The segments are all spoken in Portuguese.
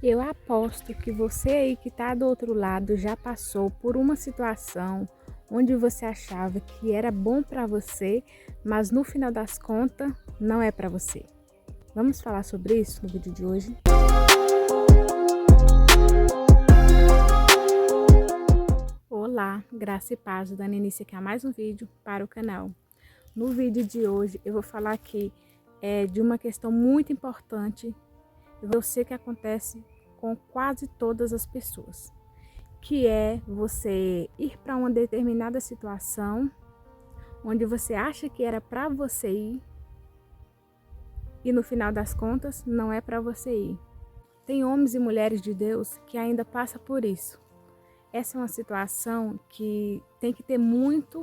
Eu aposto que você aí que está do outro lado já passou por uma situação onde você achava que era bom para você, mas no final das contas não é para você. Vamos falar sobre isso no vídeo de hoje? Olá, graça e paz, dando início aqui a mais um vídeo para o canal. No vídeo de hoje eu vou falar aqui de uma questão muito importante. Eu sei que acontece com quase todas as pessoas, que é você ir para uma determinada situação onde você acha que era para você ir e no final das contas não é para você ir. Tem homens e mulheres de Deus que ainda passam por isso. Essa é uma situação que tem que ter muita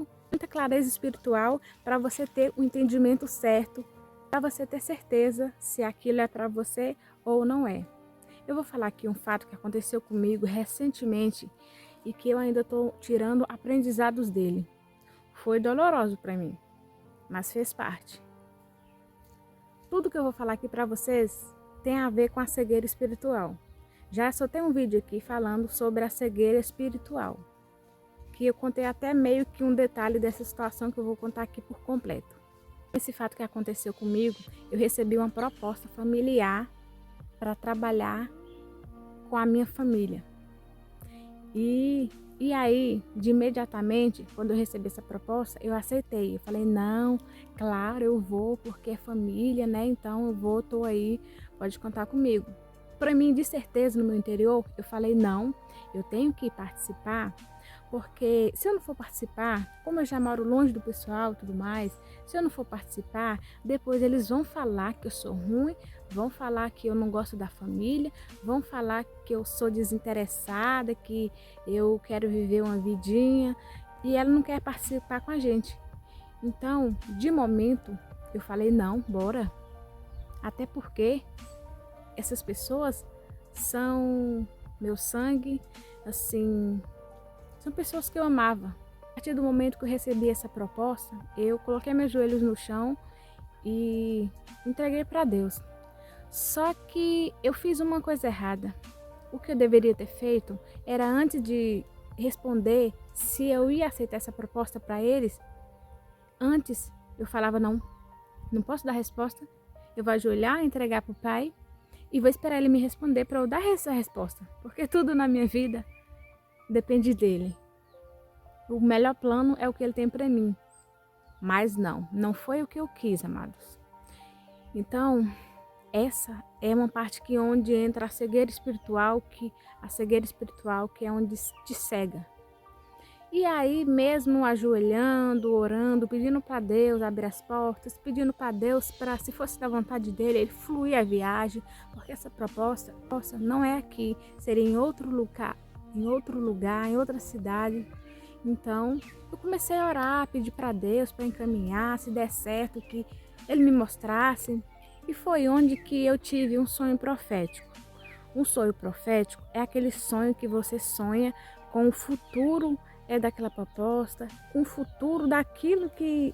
clareza espiritual para você ter o entendimento certo, para você ter certeza se aquilo é para você ou não é. Eu vou falar aqui um fato que aconteceu comigo recentemente e que eu ainda estou tirando aprendizados dele. Foi doloroso para mim, mas fez parte. Tudo que eu vou falar aqui para vocês tem a ver com a cegueira espiritual. Já só tem um vídeo aqui falando sobre a cegueira espiritual, que eu contei até meio que um detalhe dessa situação que eu vou contar aqui por completo. Esse fato que aconteceu comigo, eu recebi uma proposta familiar para trabalhar com a minha família. E aí, de imediatamente, quando eu recebi essa proposta, eu aceitei. Eu falei, não, claro, eu vou, porque é família, né? Então eu vou, tô aí, pode contar comigo. Para mim, de certeza, no meu interior, eu falei, não, eu tenho que participar, porque se eu não for participar, como eu já moro longe do pessoal e tudo mais, se eu não for participar, depois eles vão falar que eu sou ruim, vão falar que eu não gosto da família, vão falar que eu sou desinteressada, que eu quero viver uma vidinha e ela não quer participar com a gente. Então, de momento, eu falei, não, bora. Até porque essas pessoas são meu sangue, assim, são pessoas que eu amava. A partir do momento que eu recebi essa proposta, eu coloquei meus joelhos no chão e entreguei para Deus. Só que eu fiz uma coisa errada. O que eu deveria ter feito era, antes de responder se eu ia aceitar essa proposta para eles, antes eu falava, não posso dar resposta, eu vou ajoelhar, entregar para o Pai e vou esperar ele me responder para eu dar essa resposta, porque tudo na minha vida depende dele. O melhor plano é o que ele tem para mim, mas não foi o que eu quis, amados. Então, essa é uma parte que onde entra a cegueira espiritual, que é onde te cega. E aí, mesmo ajoelhando, orando, pedindo para Deus abrir as portas, pedindo para Deus para, se fosse da vontade dele, ele fluir a viagem, porque essa proposta não é aqui, seria em outro lugar, em outra cidade. Então, eu comecei a orar, pedir para Deus para encaminhar, se der certo, que ele me mostrasse. E foi onde que eu tive um sonho profético. Um sonho profético é aquele sonho que você sonha com o futuro daquela proposta, com o futuro daquilo que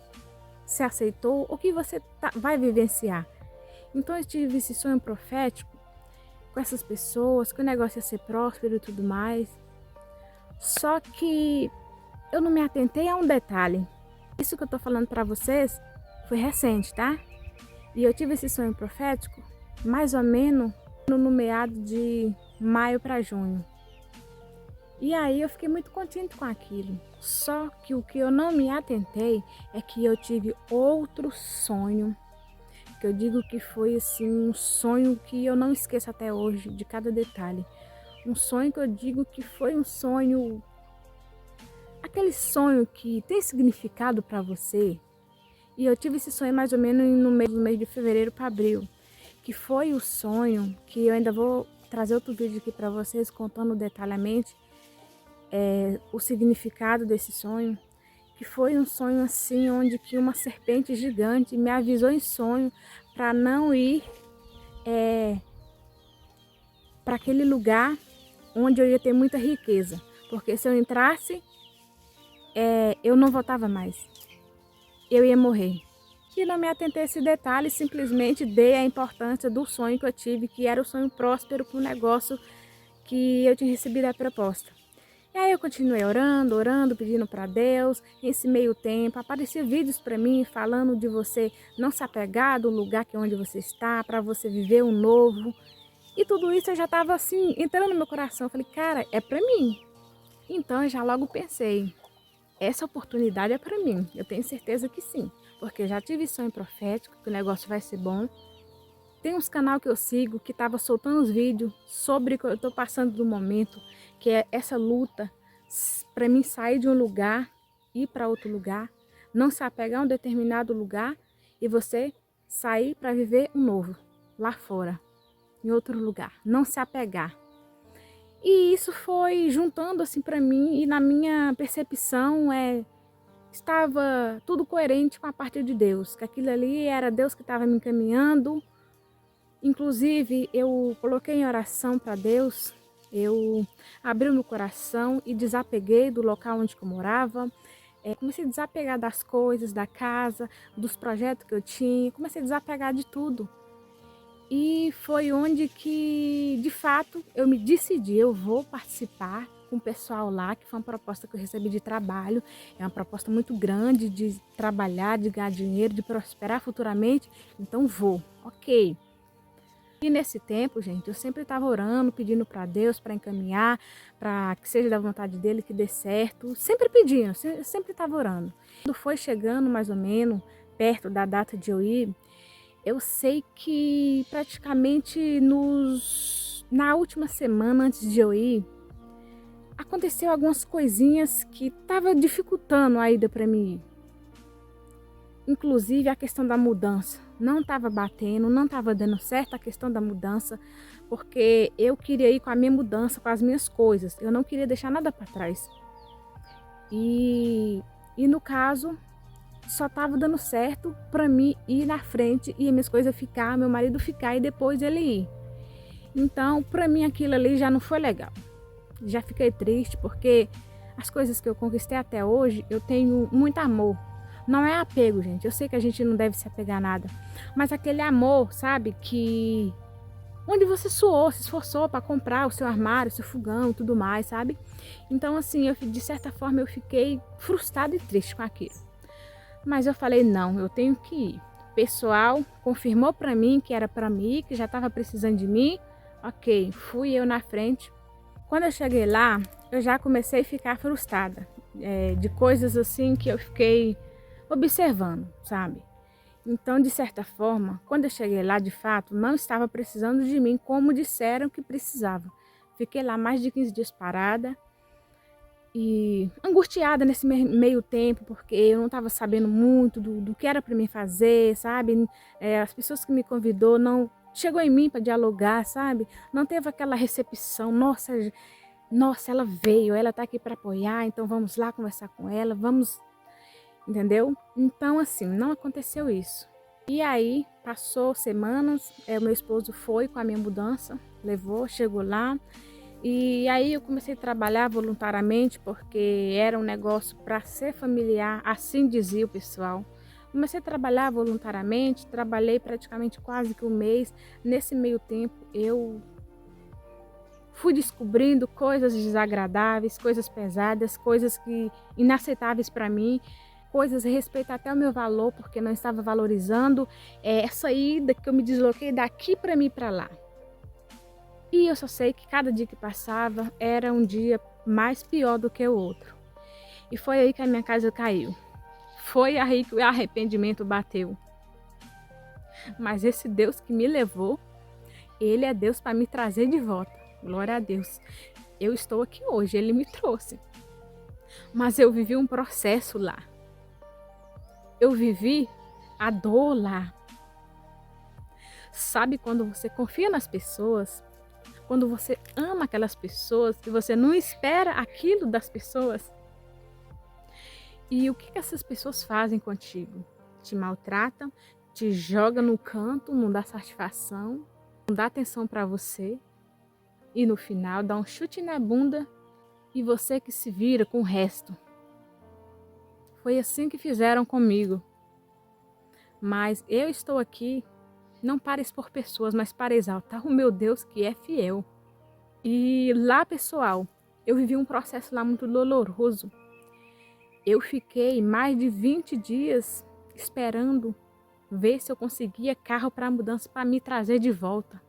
se aceitou ou que você vai vivenciar. Então eu tive esse sonho profético com essas pessoas, que o negócio ia ser próspero e tudo mais. Só que eu não me atentei a um detalhe. Isso que eu tô falando para vocês foi recente, tá? E eu tive esse sonho profético mais ou menos no meado de maio para junho. E aí eu fiquei muito contente com aquilo. Só que o que eu não me atentei é que eu tive outro sonho, que eu digo que foi assim um sonho que eu não esqueço até hoje, de cada detalhe. Um sonho que eu digo que foi um sonho, aquele sonho que tem significado para você. E eu tive esse sonho mais ou menos no mês de fevereiro para abril, que foi o sonho que eu ainda vou trazer outro vídeo aqui para vocês contando detalhadamente o significado desse sonho, que foi um sonho assim onde que uma serpente gigante me avisou em sonho para não ir para aquele lugar onde eu ia ter muita riqueza, porque se eu entrasse eu não voltava mais, eu ia morrer. E não me atentei a esse detalhe, simplesmente dei a importância do sonho que eu tive, que era o sonho próspero com o negócio que eu tinha recebido a proposta. E aí eu continuei orando, pedindo para Deus. Nesse meio tempo, apareciam vídeos para mim falando de você não se apegar do lugar que é onde você está, para você viver um novo. E tudo isso eu já estava assim, entrando no meu coração. Eu falei, cara, é para mim. Então eu já logo pensei, essa oportunidade é para mim. Eu tenho certeza que sim, porque eu já tive sonho profético, que o negócio vai ser bom. Tem uns canal que eu sigo que estava soltando os vídeos sobre o que eu estou passando no momento, que é essa luta para mim sair de um lugar, ir para outro lugar, não se apegar a um determinado lugar e você sair para viver um novo, lá fora, em outro lugar, não se apegar. E isso foi juntando assim para mim e na minha percepção estava tudo coerente com a parte de Deus, que aquilo ali era Deus que estava me encaminhando. Inclusive, eu coloquei em oração para Deus, eu abri o meu coração e desapeguei do local onde eu morava. Comecei a desapegar das coisas, da casa, dos projetos que eu tinha, comecei a desapegar de tudo. E foi onde que, de fato, eu me decidi, eu vou participar com o pessoal lá, que foi uma proposta que eu recebi de trabalho. É uma proposta muito grande de trabalhar, de ganhar dinheiro, de prosperar futuramente. Então vou, ok. E nesse tempo, gente, eu sempre estava orando, pedindo para Deus para encaminhar, para que seja da vontade dele, que dê certo. Sempre pedindo, sempre estava orando. Quando foi chegando mais ou menos perto da data de eu ir, eu sei que praticamente na última semana antes de eu ir, aconteceu algumas coisinhas que estavam dificultando a ida para mim ir. Inclusive a questão da mudança. Não estava batendo, não estava dando certo a questão da mudança, porque eu queria ir com a minha mudança, com as minhas coisas. Eu não queria deixar nada para trás. E no caso, só estava dando certo para mim ir na frente e minhas coisas ficar, meu marido ficar e depois ele ir. Então, para mim aquilo ali já não foi legal. Já fiquei triste porque as coisas que eu conquistei até hoje, eu tenho muito amor. Não é apego, gente. Eu sei que a gente não deve se apegar a nada, mas aquele amor, sabe, que onde você suou, se esforçou para comprar o seu armário, o seu fogão e tudo mais, sabe? Então, assim, de certa forma eu fiquei frustrada e triste com aquilo. Mas eu falei, não, eu tenho que ir. O pessoal confirmou para mim que era para mim, que já estava precisando de mim. Ok, fui eu na frente. Quando eu cheguei lá, eu já comecei a ficar frustrada. De coisas assim que eu fiquei observando, sabe? Então, de certa forma, quando eu cheguei lá, de fato, não estava precisando de mim como disseram que precisava. Fiquei lá mais de 15 dias parada e angustiada nesse meio tempo, porque eu não estava sabendo muito do que era para mim fazer, sabe? As pessoas que me convidou não chegou em mim para dialogar, sabe? Não teve aquela recepção, nossa, ela veio, ela está aqui para apoiar, então vamos lá conversar com ela, vamos, entendeu? Então, assim, não aconteceu isso. E aí, passou semanas, o meu esposo foi com a minha mudança, levou, chegou lá. E aí eu comecei a trabalhar voluntariamente, porque era um negócio para ser familiar, assim dizia o pessoal. Comecei a trabalhar voluntariamente, trabalhei praticamente quase que um mês. Nesse meio tempo eu fui descobrindo coisas desagradáveis, coisas pesadas, coisas que inaceitáveis para mim, coisas a respeito até o meu valor, porque não estava valorizando essa ida que eu me desloquei daqui para mim para lá. E eu só sei que cada dia que passava era um dia mais pior do que o outro. E foi aí que a minha casa caiu. Foi aí que o arrependimento bateu. Mas esse Deus que me levou, ele é Deus para me trazer de volta. Glória a Deus. Eu estou aqui hoje, ele me trouxe. Mas eu vivi um processo lá. Eu vivi a dor lá. Sabe quando você confia nas pessoas? Quando você ama aquelas pessoas e você não espera aquilo das pessoas? E o que essas pessoas fazem contigo? Te maltratam, te jogam no canto, não dá satisfação, não dá atenção para você e no final dá um chute na bunda e você que se vira com o resto. Foi assim que fizeram comigo. Mas eu estou aqui não para expor pessoas, mas para exaltar o meu Deus que é fiel. E lá, pessoal, eu vivi um processo lá muito doloroso. Eu fiquei mais de 20 dias esperando ver se eu conseguia carro para mudança para me trazer de volta.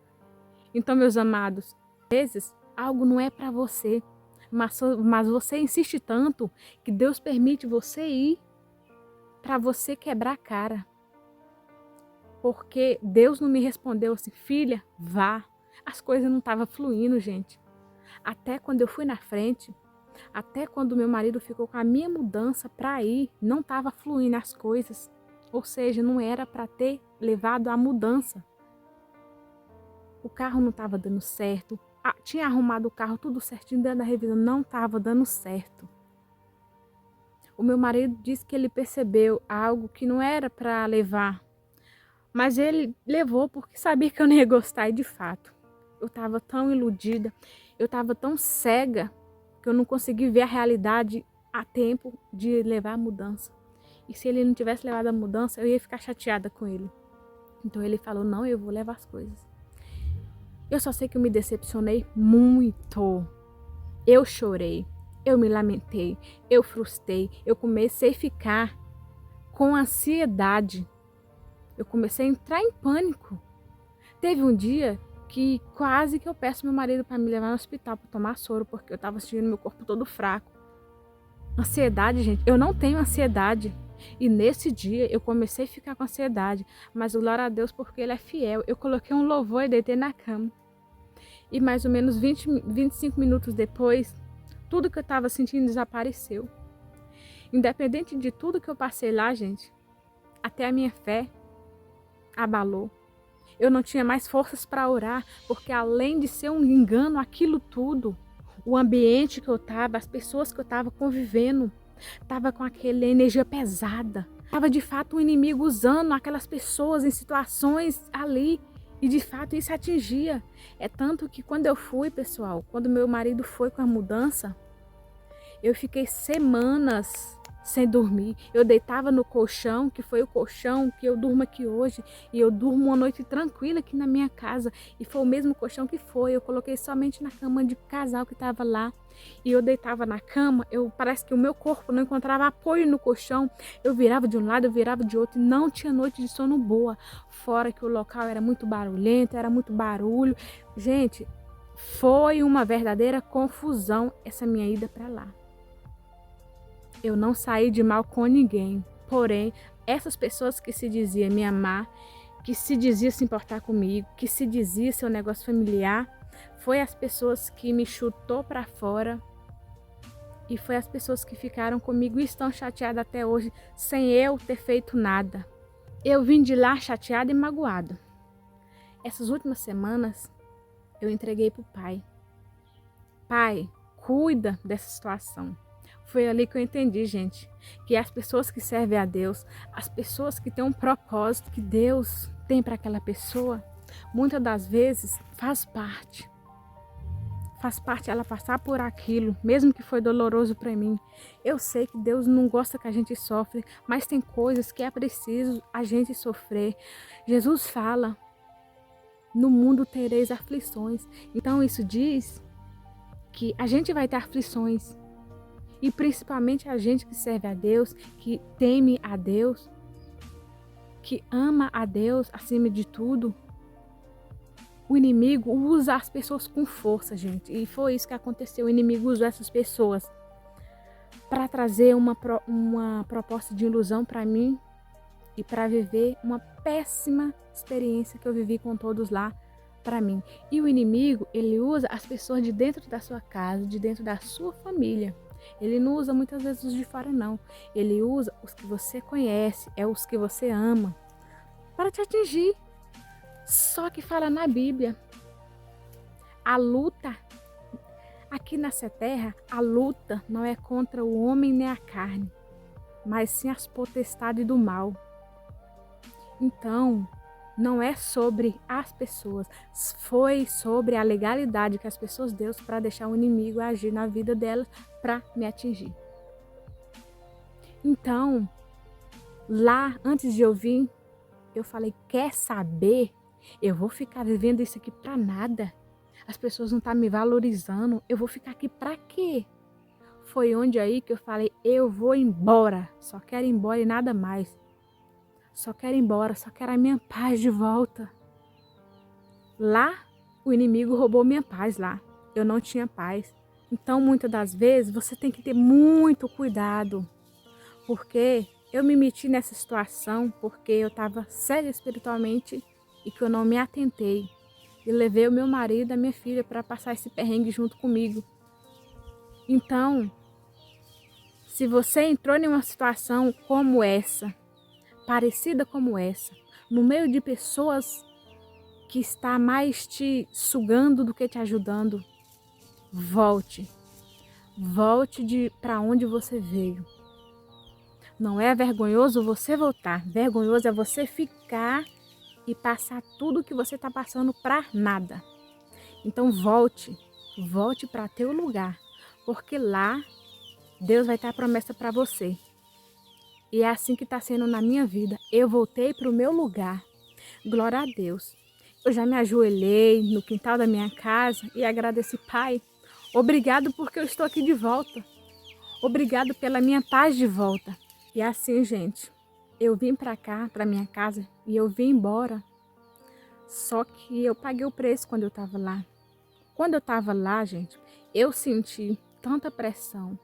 Então, meus amados, às vezes algo não é para você, mas você insiste tanto que Deus permite você ir para você quebrar a cara. Porque Deus não me respondeu assim, filha, vá. As coisas não estavam fluindo, gente. Até quando eu fui na frente, até quando meu marido ficou com a minha mudança para ir, não estava fluindo as coisas. Ou seja, não era para ter levado a mudança. O carro não estava dando certo. Tinha arrumado o carro tudo certinho dentro da revisão, não estava dando certo. O meu marido disse que ele percebeu algo que não era para levar. Mas ele levou porque sabia que eu não ia gostar e de fato. Eu estava tão iludida, eu estava tão cega que eu não consegui ver a realidade a tempo de levar a mudança. E se ele não tivesse levado a mudança, eu ia ficar chateada com ele. Então ele falou, não, eu vou levar as coisas. Eu só sei que eu me decepcionei muito. Eu chorei, eu me lamentei, eu frustrei, eu comecei a ficar com ansiedade. Eu comecei a entrar em pânico. Teve um dia que quase que eu peço meu marido para me levar no hospital para tomar soro, porque eu estava sentindo meu corpo todo fraco. Ansiedade, gente, eu não tenho ansiedade. E nesse dia eu comecei a ficar com ansiedade, mas glória a Deus porque Ele é fiel. Eu coloquei um louvor e deitei na cama. E mais ou menos 25 minutos depois, tudo que eu estava sentindo desapareceu. Independente de tudo que eu passei lá, gente, até a minha fé abalou. Eu não tinha mais forças para orar, porque além de ser um engano, aquilo tudo, o ambiente que eu estava, as pessoas que eu estava convivendo, estava com aquela energia pesada. Estava de fato o inimigo usando aquelas pessoas em situações ali. E de fato isso atingia. É tanto que quando eu fui, pessoal, quando meu marido foi com a mudança, eu fiquei semanas sem dormir. Eu deitava no colchão, que foi o colchão que eu durmo aqui hoje, e eu durmo uma noite tranquila aqui na minha casa. E foi o mesmo colchão que foi. Eu coloquei somente na cama de casal que estava lá. E eu deitava na cama, parece que o meu corpo não encontrava apoio no colchão. Eu virava de um lado, eu virava de outro, e não tinha noite de sono boa. Fora que o local era muito barulhento, era muito barulho. Gente, foi uma verdadeira confusão essa minha ida para lá. Eu não saí de mal com ninguém. Porém, essas pessoas que se diziam me amar, que se diziam se importar comigo, que se diziam ser um negócio familiar, foi as pessoas que me chutou para fora e foi as pessoas que ficaram comigo e estão chateadas até hoje, sem eu ter feito nada. Eu vim de lá chateada e magoada. Essas últimas semanas, eu entreguei para o Pai. Pai, cuida dessa situação. Foi ali que eu entendi, gente, que as pessoas que servem a Deus, as pessoas que têm um propósito que Deus tem para aquela pessoa, muitas das vezes faz parte ela passar por aquilo, mesmo que foi doloroso para mim. Eu sei que Deus não gosta que a gente sofre, mas tem coisas que é preciso a gente sofrer. Jesus fala, no mundo tereis aflições. Então isso diz que a gente vai ter aflições. E principalmente a gente que serve a Deus, que teme a Deus, que ama a Deus acima de tudo. O inimigo usa as pessoas com força, gente. E foi isso que aconteceu. O inimigo usou essas pessoas para trazer uma proposta de ilusão para mim e para viver uma péssima experiência que eu vivi com todos lá para mim. E o inimigo, ele usa as pessoas de dentro da sua casa, de dentro da sua família. Ele não usa muitas vezes os de fora, não. Ele usa os que você conhece, os que você ama, para te atingir. Só que fala na Bíblia, a luta, aqui nessa terra, a luta não é contra o homem nem a carne, mas sim as potestades do mal. Então, não é sobre as pessoas, foi sobre a legalidade que as pessoas deu para deixar o inimigo agir na vida delas para me atingir. Então, lá, antes de eu vir, eu falei, quer saber? Eu vou ficar vivendo isso aqui pra nada. As pessoas não estão me valorizando. Eu vou ficar aqui pra quê? Foi onde aí que eu falei, eu vou embora. Só quero ir embora e nada mais. Só quero ir embora, só quero a minha paz de volta. Lá, o inimigo roubou minha paz lá. Eu não tinha paz. Então, muitas das vezes, você tem que ter muito cuidado. Porque eu me meti nessa situação porque eu estava cega espiritualmente e que eu não me atentei. E levei o meu marido e a minha filha para passar esse perrengue junto comigo. Então, se você entrou em uma situação como essa, parecida como essa, no meio de pessoas que está mais te sugando do que te ajudando, volte. Volte para onde você veio. Não é vergonhoso você voltar, vergonhoso é você ficar e passar tudo que você está passando para nada. Então volte para teu lugar, porque lá Deus vai ter a promessa para você. E é assim que está sendo na minha vida. Eu voltei para o meu lugar. Glória a Deus. Eu já me ajoelhei no quintal da minha casa e agradeci, Pai. Obrigado porque eu estou aqui de volta. Obrigado pela minha paz de volta. E assim, gente, eu vim para cá, para minha casa, e eu vim embora. Só que eu paguei o preço quando eu estava lá. Quando eu estava lá, gente, eu senti tanta pressão.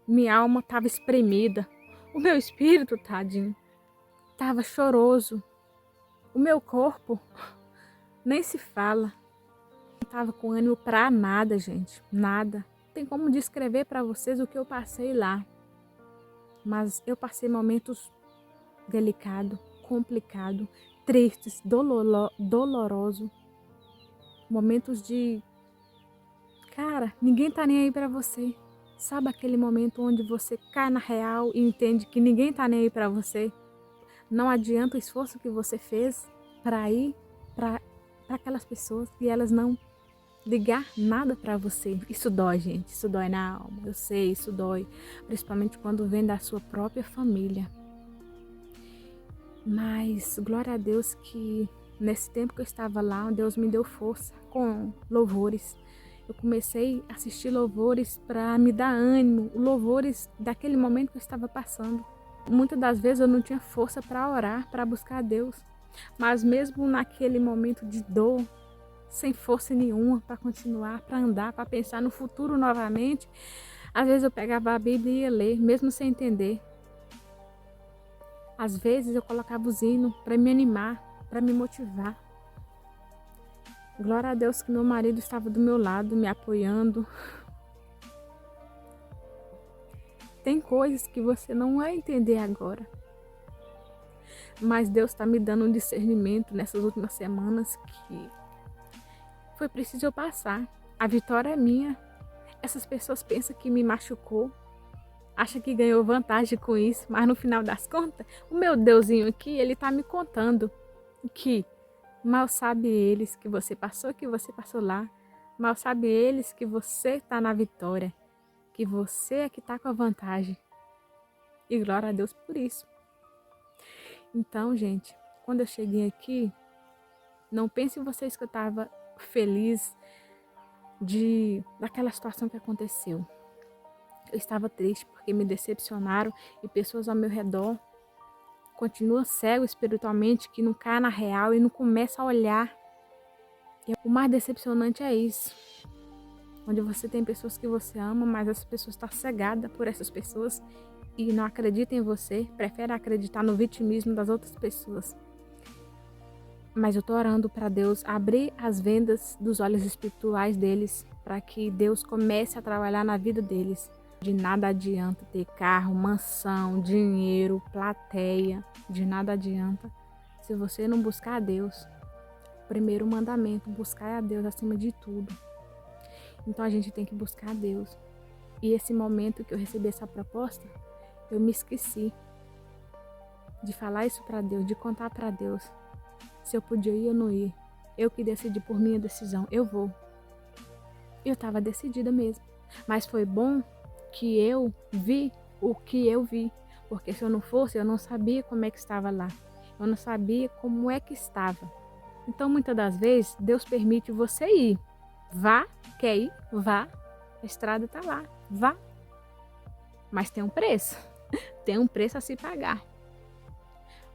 Minha alma estava espremida. O meu espírito, tadinho, estava choroso. O meu corpo nem se fala. Não estava com ânimo para nada, gente. Nada. Não tem como descrever para vocês o que eu passei lá. Mas eu passei momentos delicados, complicados, tristes, dolorosos. Momentos de... Cara, ninguém tá nem aí para você. Sabe aquele momento onde você cai na real e entende que ninguém tá nem aí para você? Não adianta o esforço que você fez para ir para aquelas pessoas e elas não ligar nada para você. Isso dói, gente. Isso dói na alma. Eu sei, isso dói. Principalmente quando vem da sua própria família. Mas, glória a Deus que nesse tempo que eu estava lá, Deus me deu força com louvores. Eu comecei a assistir louvores para me dar ânimo. Louvores daquele momento que eu estava passando. Muitas das vezes eu não tinha força para orar, para buscar a Deus. Mas mesmo naquele momento de dor, sem força nenhuma para continuar, para andar, para pensar no futuro novamente, às vezes eu pegava a Bíblia e ia ler, mesmo sem entender. Às vezes eu colocava os hinos para me animar, para me motivar. Glória a Deus que meu marido estava do meu lado, me apoiando. Tem coisas que você não vai entender agora. Mas Deus está me dando um discernimento nessas últimas semanas que foi preciso eu passar. A vitória é minha. Essas pessoas pensam que me machucou, acham que ganhou vantagem com isso, mas no final das contas, o meu Deusinho aqui, ele tá me contando que mal sabe eles que você passou lá. Mal sabe eles que você tá na vitória, que você é que tá com a vantagem. E glória a Deus por isso. Então, gente, quando eu cheguei aqui, não pensem vocês que eu tava feliz daquela situação que aconteceu. Eu estava triste porque me decepcionaram e pessoas ao meu redor continuam cegos espiritualmente, que não caem na real e não começam a olhar. E o mais decepcionante é isso. Onde você tem pessoas que você ama, mas essa pessoa está cegada por essas pessoas e não acredita em você, prefere acreditar no vitimismo das outras pessoas. Mas eu estou orando para Deus abrir as vendas dos olhos espirituais deles, para que Deus comece a trabalhar na vida deles. De nada adianta ter carro, mansão, dinheiro, plateia. De nada adianta se você não buscar a Deus. Primeiro mandamento, buscar a Deus acima de tudo. Então a gente tem que buscar a Deus. E esse momento que eu recebi essa proposta, eu me esqueci de falar isso para Deus, de contar para Deus se eu podia ir ou não ir. Eu que decidi por minha decisão, eu vou. Eu estava decidida mesmo. Mas foi bom que eu vi o que eu vi. Porque se eu não fosse, eu não sabia como é que estava lá. eu não sabia como é que estava. Então, muitas das vezes, Deus permite você ir. Vá, quer ir? Vá. A estrada está lá, vá. Mas tem um preço. Tem um preço a se pagar.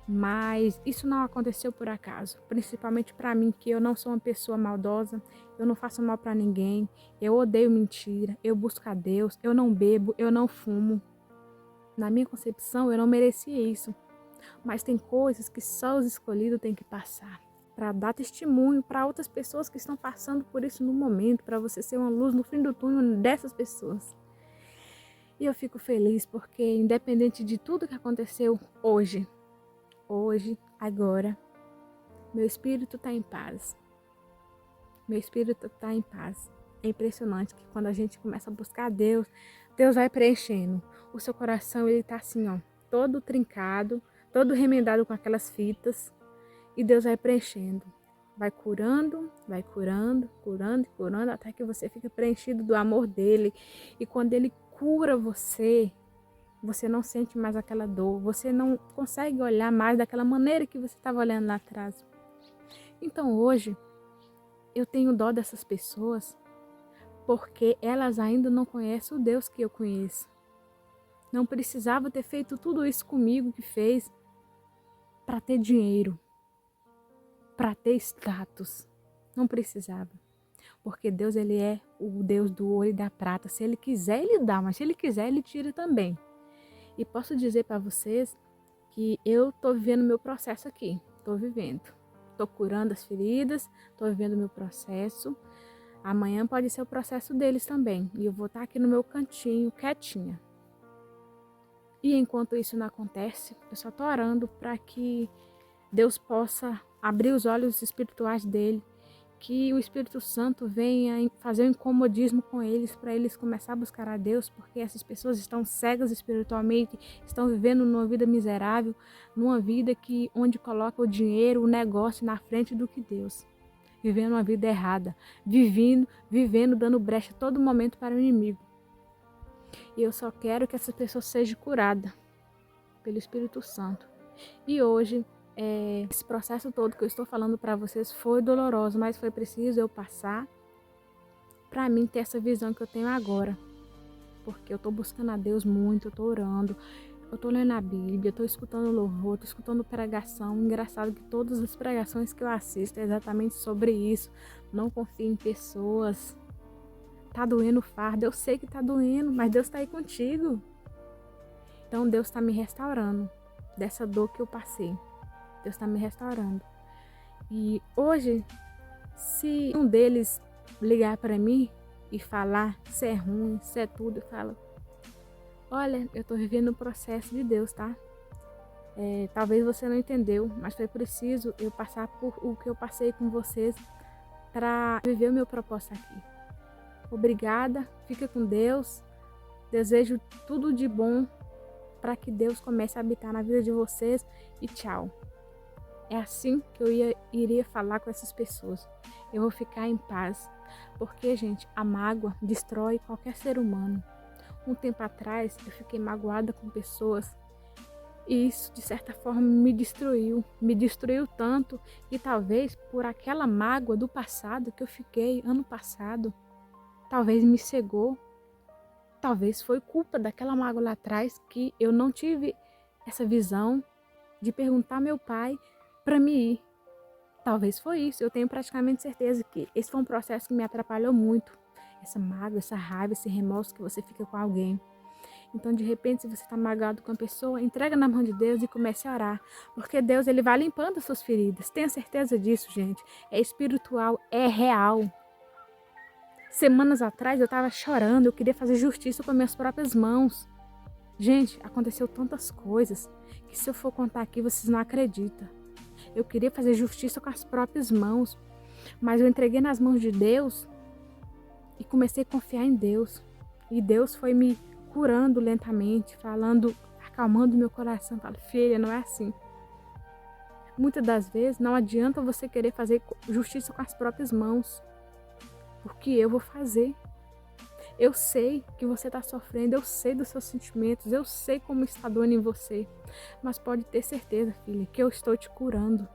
Mas isso não aconteceu por acaso. Principalmente para mim, que eu não sou uma pessoa maldosa. Eu não faço mal para ninguém. Eu odeio mentira. Eu busco a Deus. Eu não bebo. Eu não fumo. Na minha concepção, eu não merecia isso. Mas tem coisas que só os escolhidos têm que passar. Para dar testemunho para outras pessoas que estão passando por isso no momento. Para você ser uma luz no fim do túnel dessas pessoas. E eu fico feliz porque, independente de tudo que aconteceu hoje, agora, meu espírito está em paz. Meu espírito está em paz. É impressionante que quando a gente começa a buscar Deus, Deus vai preenchendo. O seu coração, ele está assim, ó, todo trincado, todo remendado com aquelas fitas. E Deus vai preenchendo. Vai curando, curando e curando, até que você fica preenchido do amor dele. E quando ele cura você, você não sente mais aquela dor. Você não consegue olhar mais daquela maneira que você estava olhando lá atrás. Então hoje, eu tenho dó dessas pessoas, porque elas ainda não conhecem o Deus que eu conheço. Não precisava ter feito tudo isso comigo que fez para ter dinheiro, para ter status. Não precisava. Porque Deus, ele é o Deus do ouro e da prata. Se ele quiser, ele dá, mas se ele quiser, ele tira também. E posso dizer para vocês que eu estou vivendo meu processo aqui. Estou vivendo. Estou curando as feridas, estou vivendo meu processo. Amanhã pode ser o processo deles também. E eu vou estar aqui no meu cantinho, quietinha. E enquanto isso não acontece, eu só estou orando para que Deus possa abrir os olhos espirituais dele, que o Espírito Santo venha fazer um incomodismo com eles, para eles começar a buscar a Deus, porque essas pessoas estão cegas espiritualmente, estão vivendo numa vida miserável, numa vida onde coloca o dinheiro, o negócio na frente do que Deus. Vivendo uma vida errada, vivendo, dando brecha a todo momento para o inimigo. E eu só quero que essa pessoa seja curada pelo Espírito Santo. E hoje, esse processo todo que eu estou falando para vocês foi doloroso, mas foi preciso eu passar para mim ter essa visão que eu tenho agora. Porque eu estou buscando a Deus muito, eu estou orando, eu estou lendo a Bíblia, eu estou escutando louvor, estou escutando pregação. Engraçado que todas as pregações que eu assisto é exatamente sobre isso. Não confie em pessoas. Tá doendo o fardo, eu sei que tá doendo, mas Deus está aí contigo. Então Deus está me restaurando dessa dor que eu passei. Deus está me restaurando. E hoje, se um deles ligar para mim e falar se é ruim, se é tudo, eu falo: olha, eu estou vivendo um processo de Deus, tá? Talvez você não entendeu, mas foi preciso eu passar por o que eu passei com vocês para viver o meu propósito aqui. Obrigada, fica com Deus. Desejo tudo de bom para que Deus comece a habitar na vida de vocês e tchau. É assim que eu iria falar com essas pessoas. Eu vou ficar em paz, porque, gente, a mágoa destrói qualquer ser humano. Um tempo atrás, eu fiquei magoada com pessoas e isso, de certa forma, me destruiu tanto, e talvez por aquela mágoa do passado que eu fiquei ano passado, talvez me cegou. Talvez foi culpa daquela mágoa lá atrás que eu não tive essa visão de perguntar ao meu pai para me ir. Talvez foi isso. Eu tenho praticamente certeza que esse foi um processo que me atrapalhou muito. Essa mágoa, essa raiva, esse remorso que você fica com alguém. Então, de repente, se você está magoado com a pessoa, entrega na mão de Deus e comece a orar. Porque Deus, ele vai limpando as suas feridas. Tenha certeza disso, gente. É espiritual, é real. Semanas atrás eu estava chorando, eu queria fazer justiça com as minhas próprias mãos. Gente, aconteceu tantas coisas que se eu for contar aqui vocês não acreditam. Eu queria fazer justiça com as próprias mãos, mas eu entreguei nas mãos de Deus e comecei a confiar em Deus. E Deus foi me curando lentamente, falando, acalmando meu coração. Fala: filha, não é assim. Muitas das vezes não adianta você querer fazer justiça com as próprias mãos, porque eu vou fazer. Eu sei que você está sofrendo, eu sei dos seus sentimentos, eu sei como está doendo em você. Mas pode ter certeza, filha, que eu estou te curando.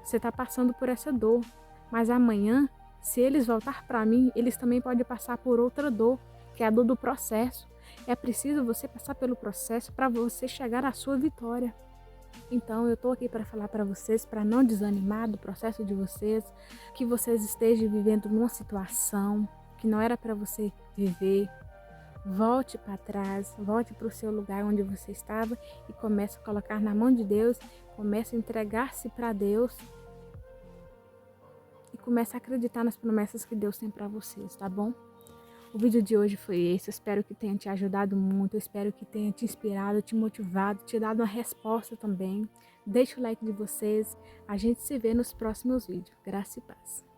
Você está passando por essa dor, mas amanhã, se eles voltar para mim, eles também podem passar por outra dor, que é a dor do processo. É preciso você passar pelo processo para você chegar à sua vitória. Então, eu estou aqui para falar para vocês, para não desanimar do processo de vocês, que vocês estejam vivendo numa situação que não era para você viver. Volte para trás, volte para o seu lugar onde você estava e comece a colocar na mão de Deus, comece a entregar-se para Deus e comece a acreditar nas promessas que Deus tem para vocês, tá bom? O vídeo de hoje foi esse, eu espero que tenha te ajudado muito, eu espero que tenha te inspirado, te motivado, te dado uma resposta também. Deixe o like de vocês, a gente se vê nos próximos vídeos. Graça e paz.